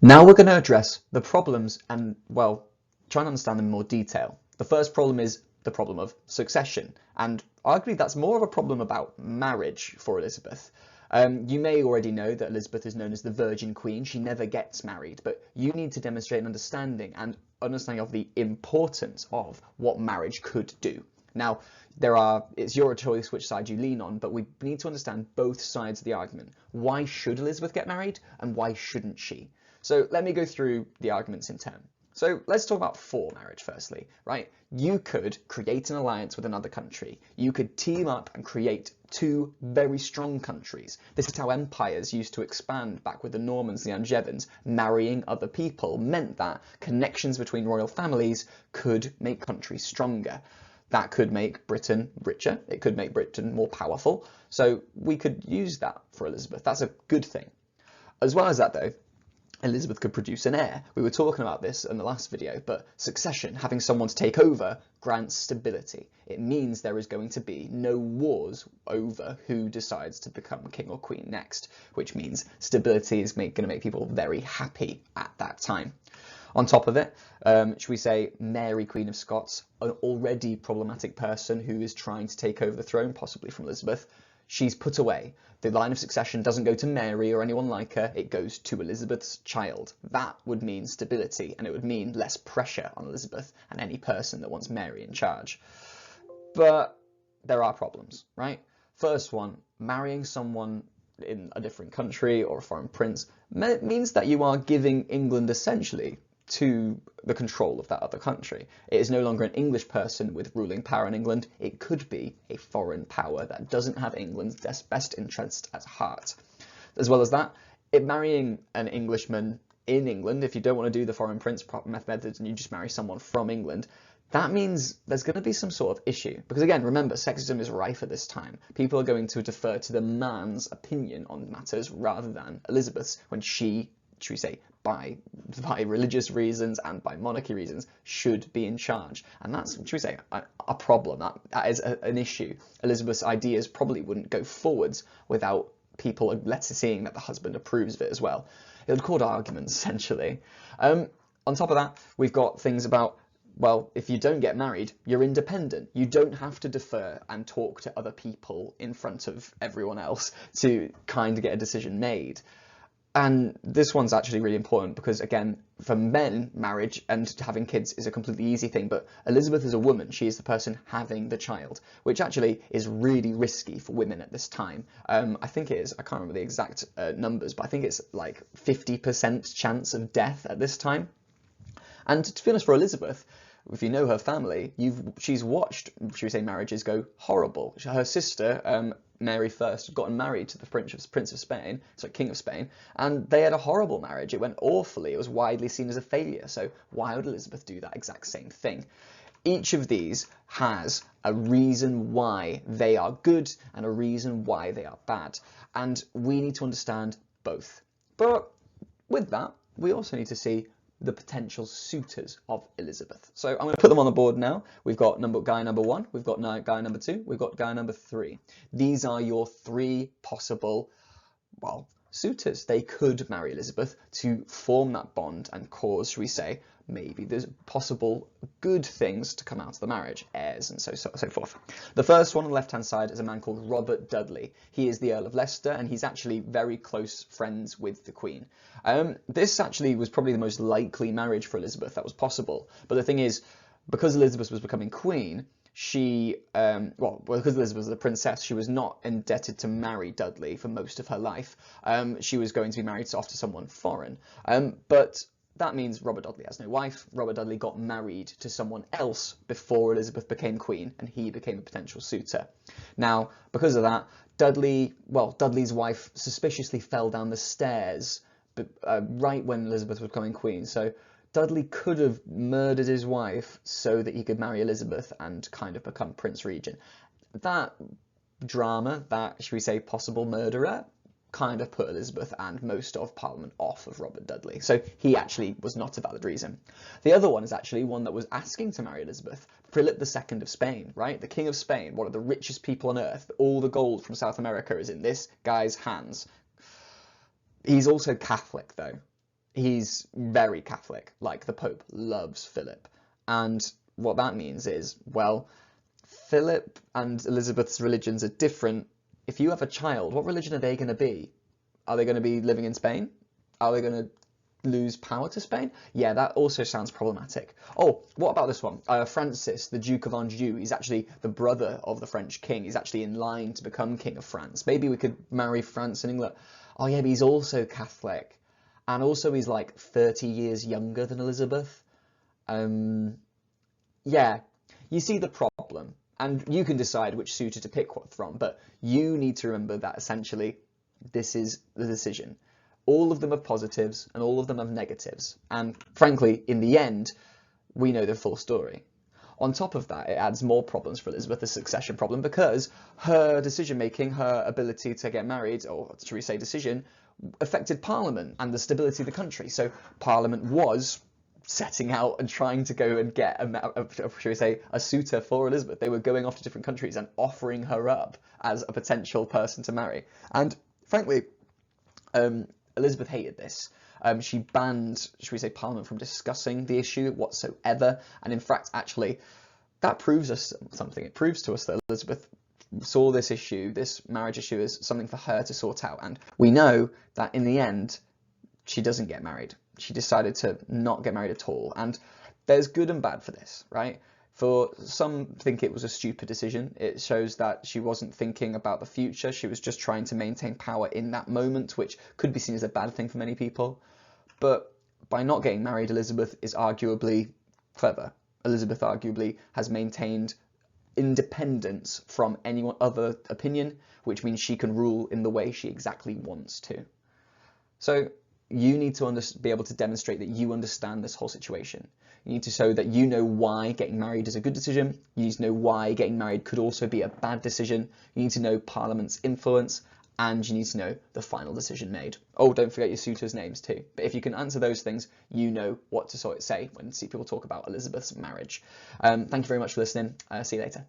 Now we're going to address the problems and, well, try and understand them in more detail. The first problem is the problem of succession, and arguably that's more of a problem about marriage for Elizabeth. You may already know that Elizabeth is known as the Virgin Queen. She never gets married, but you need to demonstrate an understanding of the importance of what marriage could do. Now, it's your choice which side you lean on, but we need to understand both sides of the argument. Why should Elizabeth get married, and why shouldn't she? So let me go through the arguments in turn. So let's talk about marriage firstly, right? You could create an alliance with another country. You could team up and create two very strong countries. This is how empires used to expand back with the Normans, the Angevins. Marrying other people meant that connections between royal families could make countries stronger. That could make Britain richer. It could make Britain more powerful. So we could use that for Elizabeth. That's a good thing. As well as that though, Elizabeth could produce an heir. We were talking about this in the last video, but succession, having someone to take over, grants stability. It means there is going to be no wars over who decides to become king or queen next, which means stability is going to make people very happy at that time. On top of it, should we say Mary, Queen of Scots, an already problematic person who is trying to take over the throne, possibly from Elizabeth, she's put away. The line of succession doesn't go to Mary or anyone like her, it goes to Elizabeth's child. That would mean stability, and it would mean less pressure on Elizabeth and any person that wants Mary in charge. But there are problems, right? First one, marrying someone in a different country or a foreign prince means that you are giving England essentially to the control of that other country. It is no longer an English person with ruling power in England. It could be a foreign power that doesn't have England's best interest at heart. As well as that, marrying an Englishman in England, if you don't want to do the foreign prince methods and you just marry someone from England, that means there's going to be some sort of issue. Because again, remember, sexism is rife at this time. People are going to defer to the man's opinion on matters rather than Elizabeth's when she, should we say, by religious reasons and by monarchy reasons, should be in charge. And that's, should we say, a problem. That is an issue. Elizabeth's ideas probably wouldn't go forwards without people seeing that the husband approves of it as well. It would cause arguments, essentially. On top of that, we've got things about, well, if you don't get married, you're independent. You don't have to defer and talk to other people in front of everyone else to kind of get a decision made. And this one's actually really important because, again, for men, marriage and having kids is a completely easy thing. But Elizabeth is a woman. She is the person having the child, which actually is really risky for women at this time. I think it is, I can't remember the exact numbers, but I think it's like 50% chance of death at this time. And to be honest, for Elizabeth, if you know her family, she's watched, should we say, marriages go horrible. Her sister, Mary First, had gotten married to the Prince of Spain, sorry, King of Spain, and they had a horrible marriage. It went awfully. It was widely seen as a failure. So why would Elizabeth do that exact same thing? Each of these has a reason why they are good and a reason why they are bad. And we need to understand both. But with that, we also need to see the potential suitors of Elizabeth. So I'm going to put them on the board now. We've got guy number 1, we've got guy number 2, we've got guy number 3. These are your 3 possible, well, suitors. They could marry Elizabeth to form that bond and cause, shall we say, maybe there's possible good things to come out of the marriage, heirs and so forth. The first one on the left-hand side is a man called Robert Dudley. He is the Earl of Leicester, and he's actually very close friends with the Queen. This actually was probably the most likely marriage for Elizabeth that was possible. But the thing is, because Elizabeth was becoming Queen, she, because Elizabeth was a princess, she was not indebted to marry Dudley for most of her life. She was going to be married off to someone foreign. But that means Robert Dudley has no wife. Robert Dudley got married to someone else before Elizabeth became Queen, and he became a potential suitor. Now, because of that, Dudley's wife suspiciously fell down the stairs right when Elizabeth was becoming Queen. So Dudley could have murdered his wife so that he could marry Elizabeth and kind of become Prince Regent. That drama, that, should we say, possible murderer, kind of put Elizabeth and most of Parliament off of Robert Dudley. So he actually was not a valid reason. The other one is actually one that was asking to marry Elizabeth, Philip II of Spain, right? The King of Spain, one of the richest people on earth. All the gold from South America is in this guy's hands. He's also Catholic, though. he's very Catholic, like the Pope loves Philip. And what that means is, well, Philip and Elizabeth's religions are different. If you have a child, what religion are they going to be? Are they going to be living in Spain? Are they going to lose power to Spain? Yeah, that also sounds problematic. Oh, what about this one? Francis, the Duke of Anjou, he's actually the brother of the French king. He's actually in line to become King of France. Maybe we could marry France and England. Oh yeah, but he's also Catholic. And also he's like 30 years younger than Elizabeth. Yeah, you see the problem. And you can decide which suitor to pick from, but you need to remember that essentially this is the decision. All of them have positives and all of them have negatives. And frankly, in the end, we know the full story. On top of that, it adds more problems for Elizabeth, the succession problem, because her decision-making, her ability to get married, or should we say decision, affected Parliament and the stability of the country. So Parliament was setting out and trying to go and get should we say, a suitor for Elizabeth. They were going off to different countries and offering her up as a potential person to marry. And frankly, Elizabeth hated this. She banned, should we say, Parliament from discussing the issue whatsoever. And in fact, actually, that proves us something. It proves to us that Elizabeth saw this issue, this marriage issue, as something for her to sort out. And we know that in the end, she doesn't get married. She decided to not get married at all. And there's good and bad for this, right? For some think it was a stupid decision. It shows that she wasn't thinking about the future. She was just trying to maintain power in that moment, which could be seen as a bad thing for many people. But by not getting married, Elizabeth is arguably clever. Elizabeth arguably has maintained independence from any other opinion, which means she can rule in the way she exactly wants to. So you need to be able to demonstrate that you understand this whole situation. You need to show that you know why getting married is a good decision. You need to know why getting married could also be a bad decision. You need to know Parliament's influence, and you need to know the final decision made. Oh, don't forget your suitors' names too. But if you can answer those things, you know what to sort of say when people talk about Elizabeth's marriage. Thank you very much for listening. See you later.